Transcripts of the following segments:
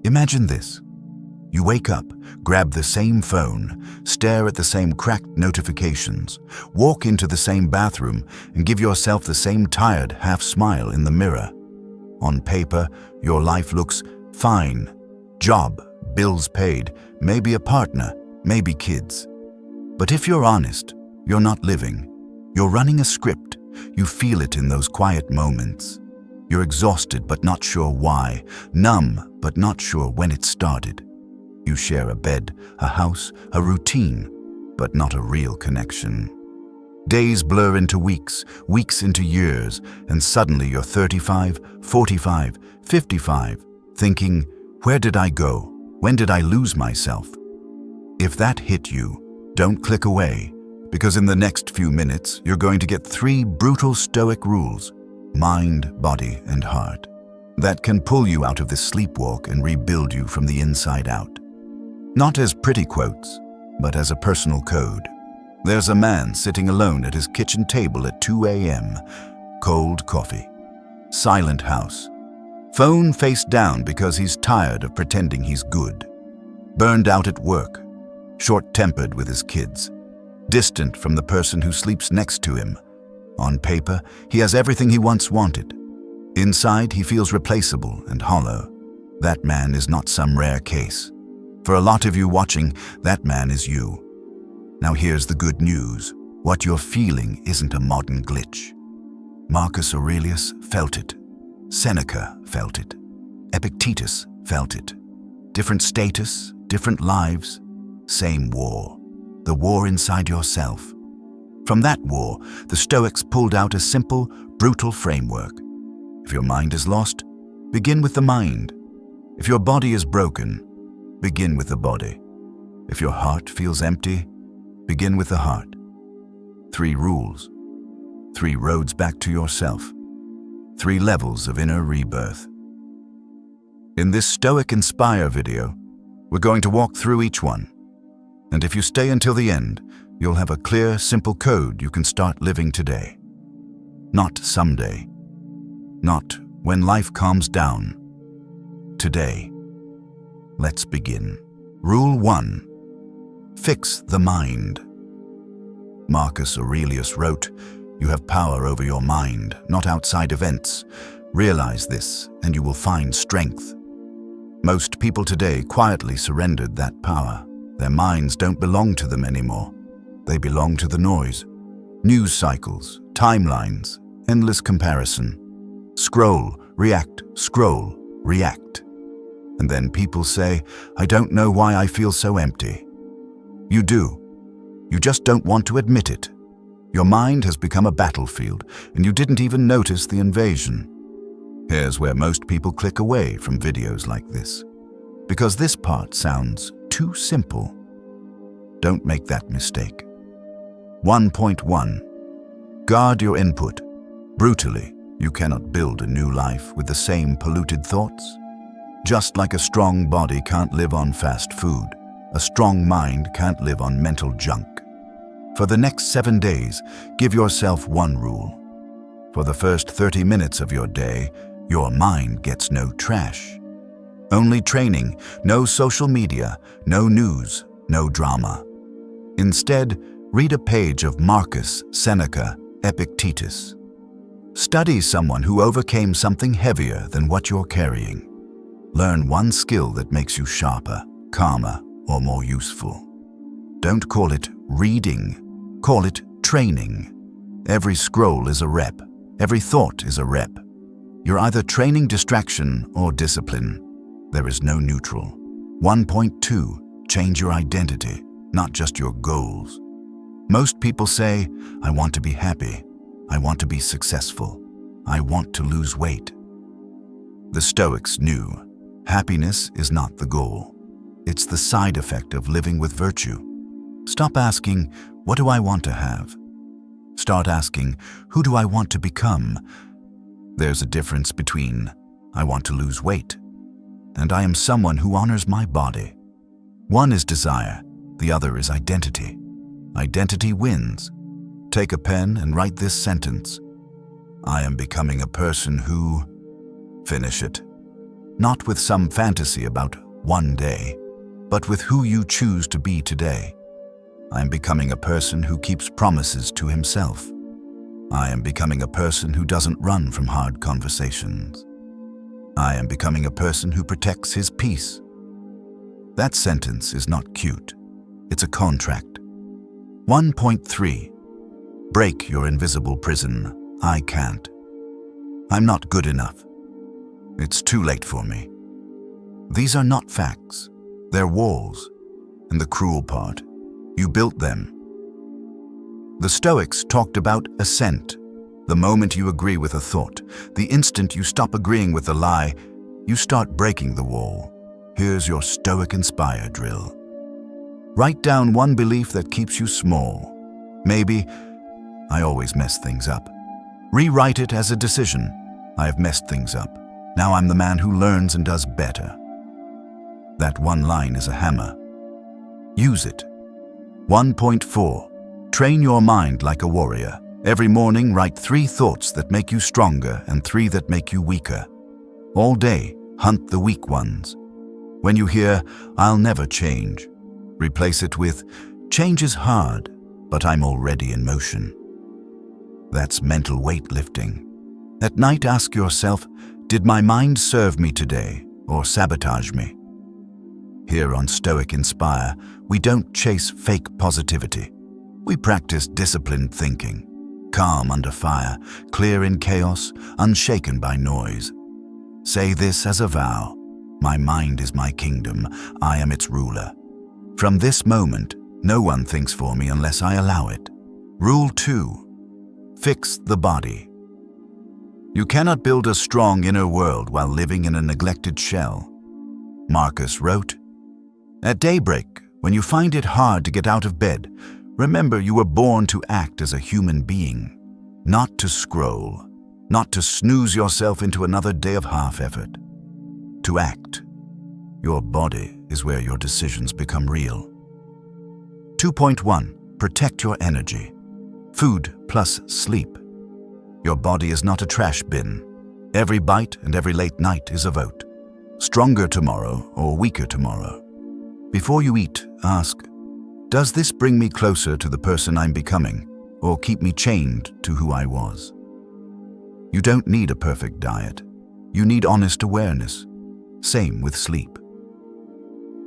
Imagine this. You wake up, grab the same phone, stare at the same cracked notifications, walk into the same bathroom, and give yourself the same tired half-smile in the mirror. On paper, your life looks fine. Job, bills paid, maybe a partner, maybe kids. But if you're honest, you're not living. You're running a script. You feel it in those quiet moments. You're exhausted but not sure why, numb but not sure when it started. You share a bed, a house, a routine, but not a real connection. Days blur into weeks, weeks into years, and suddenly you're 35, 45, 55, thinking, where did I go? When did I lose myself? If that hit you, don't click away, because in the next few minutes, you're going to get 3 brutal Stoic rules, mind, body, and heart, that can pull you out of this sleepwalk and rebuild you from the inside out. Not as pretty quotes, but as a personal code. There's a man sitting alone at his kitchen table at 2 a.m. Cold coffee. Silent house. Phone face down because he's tired of pretending he's good. Burned out at work. Short-tempered with his kids. Distant from the person who sleeps next to him. On paper, he has everything he once wanted. Inside, he feels replaceable and hollow. That man is not some rare case. For a lot of you watching, that man is you. Now here's the good news. What you're feeling isn't a modern glitch. Marcus Aurelius felt it. Seneca felt it. Epictetus felt it. Different status, different lives, same war. The war inside yourself. From that war, the Stoics pulled out a simple, brutal framework. If your mind is lost, begin with the mind. If your body is broken, begin with the body. If your heart feels empty, begin with the heart. 3 rules. 3 roads back to yourself. 3 levels of inner rebirth. In this Stoic Inspire video, we're going to walk through each one. And if you stay until the end, you'll have a clear, simple code you can start living today. Not someday. Not when life calms down. Today. Let's begin. Rule 1. Fix the mind. Marcus Aurelius wrote, "You have power over your mind, not outside events. Realize this, and you will find strength." Most people today quietly surrendered that power. Their minds don't belong to them anymore. They belong to the noise. News cycles, timelines, endless comparison. Scroll, react, scroll, react. And then people say, "I don't know why I feel so empty." You do. You just don't want to admit it. Your mind has become a battlefield, and you didn't even notice the invasion. Here's where most people click away from videos like this. Because this part sounds too simple. Don't make that mistake. 1.1. Guard your input. Brutally, you cannot build a new life with the same polluted thoughts. Just like a strong body can't live on fast food, a strong mind can't live on mental junk. For the next 7 days, give yourself one rule. For the first 30 minutes of your day, your mind gets no trash. Only training, no social media, no news, no drama. Instead, read a page of Marcus, Seneca, Epictetus. Study someone who overcame something heavier than what you're carrying. Learn one skill that makes you sharper, calmer, or more useful. Don't call it reading, call it training. Every scroll is a rep, every thought is a rep. You're either training distraction or discipline. There is no neutral. 1.2. Change your identity, not just your goals. Most people say, "I want to be happy. I want to be successful. I want to lose weight." The Stoics knew happiness is not the goal. It's the side effect of living with virtue. Stop asking, "What do I want to have?" Start asking, "Who do I want to become?" There's a difference between, "I want to lose weight," and "I am someone who honors my body." One is desire, the other is identity. Identity wins. Take a pen and write this sentence. "I am becoming a person who..." Finish it. not with some fantasy about one day, but with who you choose to be today. I am becoming a person who keeps promises to himself. I am becoming a person who doesn't run from hard conversations. I am becoming a person who protects his peace. That sentence is not cute. It's a contract. 1.3. Break your invisible prison. I can't. I'm not good enough. It's too late for me. These are not facts. They're walls. And the cruel part, you built them. The Stoics talked about assent. The moment you agree with a thought, the instant you stop agreeing with the lie, you start breaking the wall. Here's your Stoic Inspire drill. Write down one belief that keeps you small. Maybe, I always mess things up. Rewrite it as a decision. I have messed things up. Now I'm the man who learns and does better. That one line is a hammer. Use it. 1.4. Train your mind like a warrior. Every morning, write 3 thoughts that make you stronger and 3 that make you weaker. All day, hunt the weak ones. When you hear, "I'll never change," replace it with, "Change is hard, but I'm already in motion." That's mental weightlifting. At night, ask yourself, did my mind serve me today or sabotage me? Here on Stoic Inspire, we don't chase fake positivity. We practice disciplined thinking, calm under fire, clear in chaos, unshaken by noise. Say this as a vow: my mind is my kingdom, I am its ruler. From this moment, no one thinks for me unless I allow it. Rule 2. Fix the body. You cannot build a strong inner world while living in a neglected shell. Marcus wrote, "At daybreak, when you find it hard to get out of bed, remember you were born to act as a human being, not to scroll, not to snooze yourself into another day of half-effort. To act. Your body is where your decisions become real." 2.1. Protect your energy. Food plus sleep. Your body is not a trash bin. Every bite and every late night is a vote. Stronger tomorrow or weaker tomorrow. Before you eat, ask, does this bring me closer to the person I'm becoming, or keep me chained to who I was? You don't need a perfect diet. You need honest awareness. Same with sleep.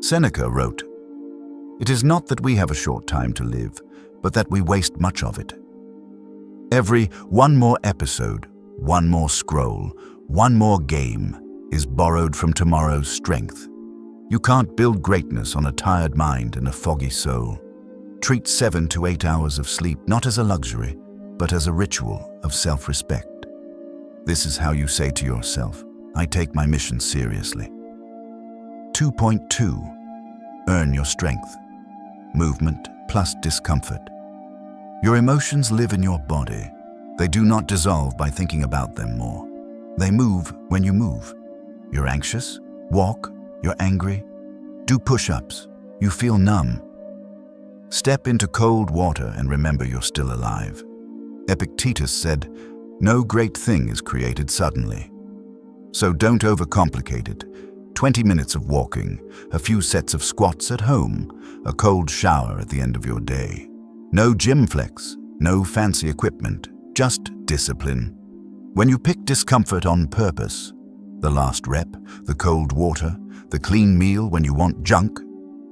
Seneca wrote, "It is not that we have a short time to live, but that we waste much of it." Every one more episode, one more scroll, one more game is borrowed from tomorrow's strength. You can't build greatness on a tired mind and a foggy soul. Treat 7 to 8 hours of sleep not as a luxury, but as a ritual of self-respect. This is how you say to yourself, I take my mission seriously. 2.2. Earn your strength. Movement plus discomfort. Your emotions live in your body. They do not dissolve by thinking about them more. They move when you move. You're anxious? Walk. You're angry? Do push-ups. You feel numb. Step into cold water and remember you're still alive. Epictetus said, "No great thing is created suddenly." So don't overcomplicate it. 20 minutes of walking, a few sets of squats at home, a cold shower at the end of your day. No gym flex, no fancy equipment, just discipline. When you pick discomfort on purpose, the last rep, the cold water, the clean meal when you want junk,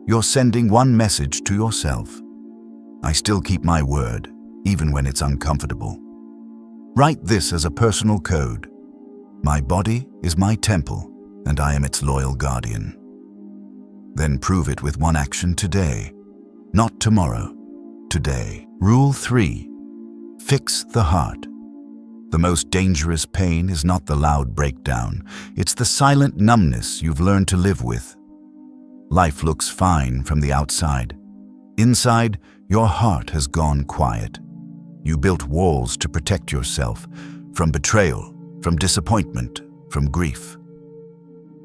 you're sending one message to yourself. I still keep my word, even when it's uncomfortable. Write this as a personal code. My body is my temple, and I am its loyal guardian. Then prove it with one action today, not tomorrow, today. Rule 3. Fix the heart. The most dangerous pain is not the loud breakdown, it's the silent numbness you've learned to live with. Life looks fine from the outside. Inside, your heart has gone quiet. You built walls to protect yourself from betrayal, from disappointment, from grief.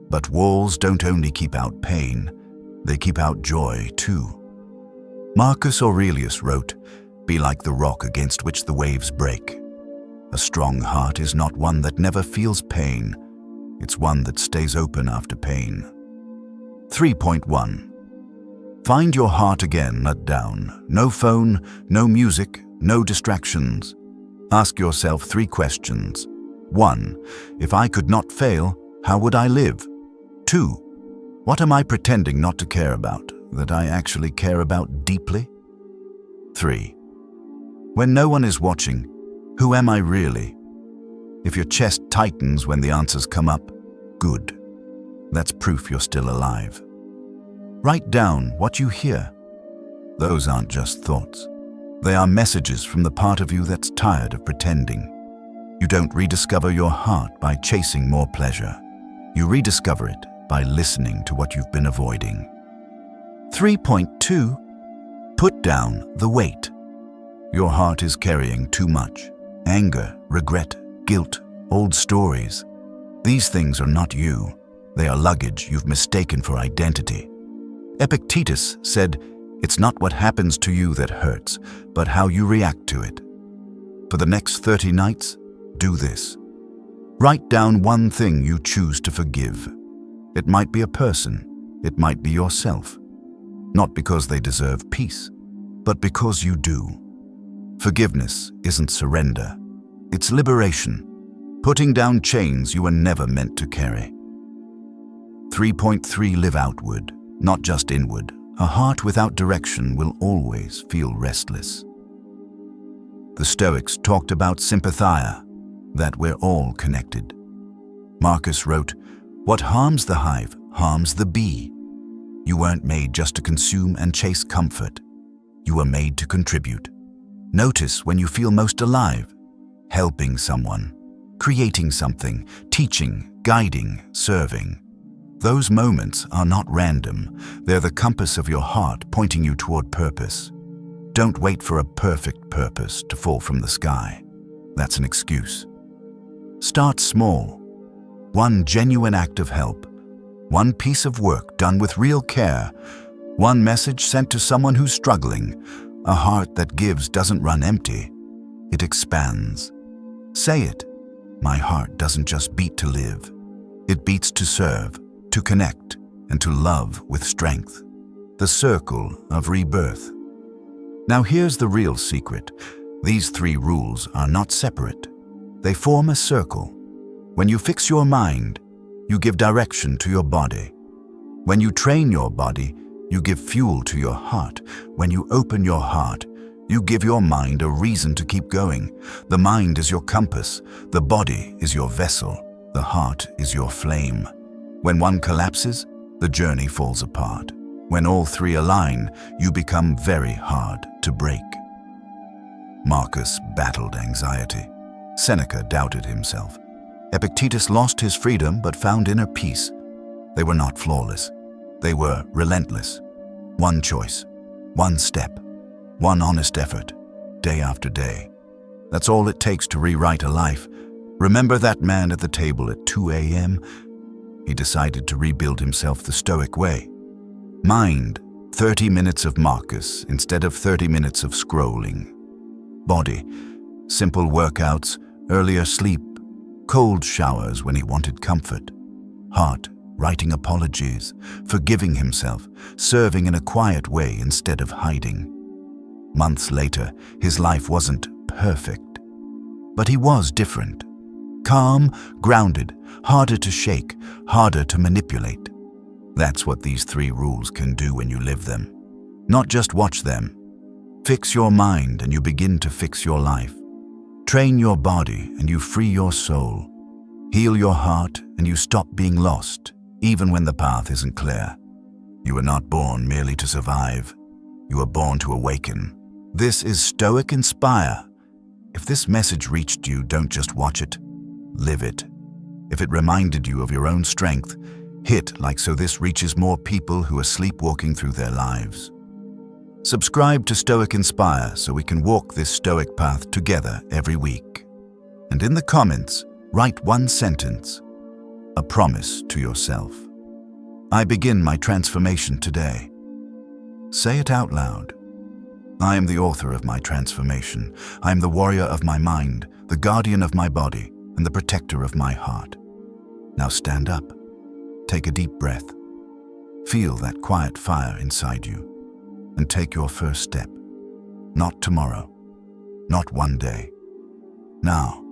But walls don't only keep out pain, they keep out joy too. Marcus Aurelius wrote, "Be like the rock against which the waves break." A strong heart is not one that never feels pain. It's one that stays open after pain. 3.1. Find your heart again, let down. No phone, no music, no distractions. Ask yourself 3 questions. 1. If I could not fail, how would I live? 2. What am I pretending not to care about, that I actually care about deeply? 3. When no one is watching, who am I really? If your chest tightens when the answers come up, good. That's proof you're still alive. Write down what you hear. Those aren't just thoughts. They are messages from the part of you that's tired of pretending. You don't rediscover your heart by chasing more pleasure. You rediscover it by listening to what you've been avoiding. 3.2. Put down the weight. Your heart is carrying too much. Anger, regret, guilt, old stories. These things are not you. They are luggage you've mistaken for identity. Epictetus said, "It's not what happens to you that hurts, but how you react to it." For the next 30 nights, do this. Write down one thing you choose to forgive. It might be a person, it might be yourself. Not because they deserve peace, but because you do. Forgiveness isn't surrender. It's liberation, putting down chains you were never meant to carry. 3.3. Live outward, not just inward. A heart without direction will always feel restless. The Stoics talked about sympathia, that we're all connected. Marcus wrote, "What harms the hive harms the bee." You weren't made just to consume and chase comfort. You were made to contribute. Notice when you feel most alive. Helping someone, creating something, teaching, guiding, serving. Those moments are not random. They're the compass of your heart pointing you toward purpose. Don't wait for a perfect purpose to fall from the sky. That's an excuse. Start small. One genuine act of help. One piece of work done with real care. One message sent to someone who's struggling. A heart that gives doesn't run empty. It expands. Say it. My heart doesn't just beat to live. It beats to serve, to connect, and to love with strength. The circle of rebirth. Now here's the real secret. These 3 rules are not separate. They form a circle. When you fix your mind, you give direction to your body. When you train your body, you give fuel to your heart. When you open your heart, you give your mind a reason to keep going. The mind is your compass. The body is your vessel. The heart is your flame. When one collapses, the journey falls apart. When all 3 align, you become very hard to break. Marcus battled anxiety. Seneca doubted himself. Epictetus lost his freedom but found inner peace. They were not flawless. They were relentless. One choice, one step, one honest effort, day after day. That's all it takes to rewrite a life. Remember that man at the table at 2 a.m.? He decided to rebuild himself the Stoic way. Mind, 30 minutes of Marcus instead of 30 minutes of scrolling. Body, simple workouts, earlier sleep, cold showers when he wanted comfort. Heart, writing apologies, forgiving himself, serving in a quiet way instead of hiding. Months later, his life wasn't perfect, but he was different. Calm, grounded, harder to shake, harder to manipulate. That's what these 3 rules can do when you live them. Not just watch them. Fix your mind and you begin to fix your life. Train your body and you free your soul. Heal your heart and you stop being lost, even when the path isn't clear. You were not born merely to survive. You were born to awaken. This is Stoic Inspire. If this message reached you, don't just watch it. Live it. If it reminded you of your own strength, hit like so this reaches more people who are sleepwalking through their lives. Subscribe to Stoic Inspire so we can walk this Stoic path together every week. And in the comments, write one sentence, a promise to yourself. I begin my transformation today. Say it out loud. I am the author of my transformation. I am the warrior of my mind, the guardian of my body, and the protector of my heart. Now stand up, take a deep breath, feel that quiet fire inside you, and take your first step. Not tomorrow, not one day. Now.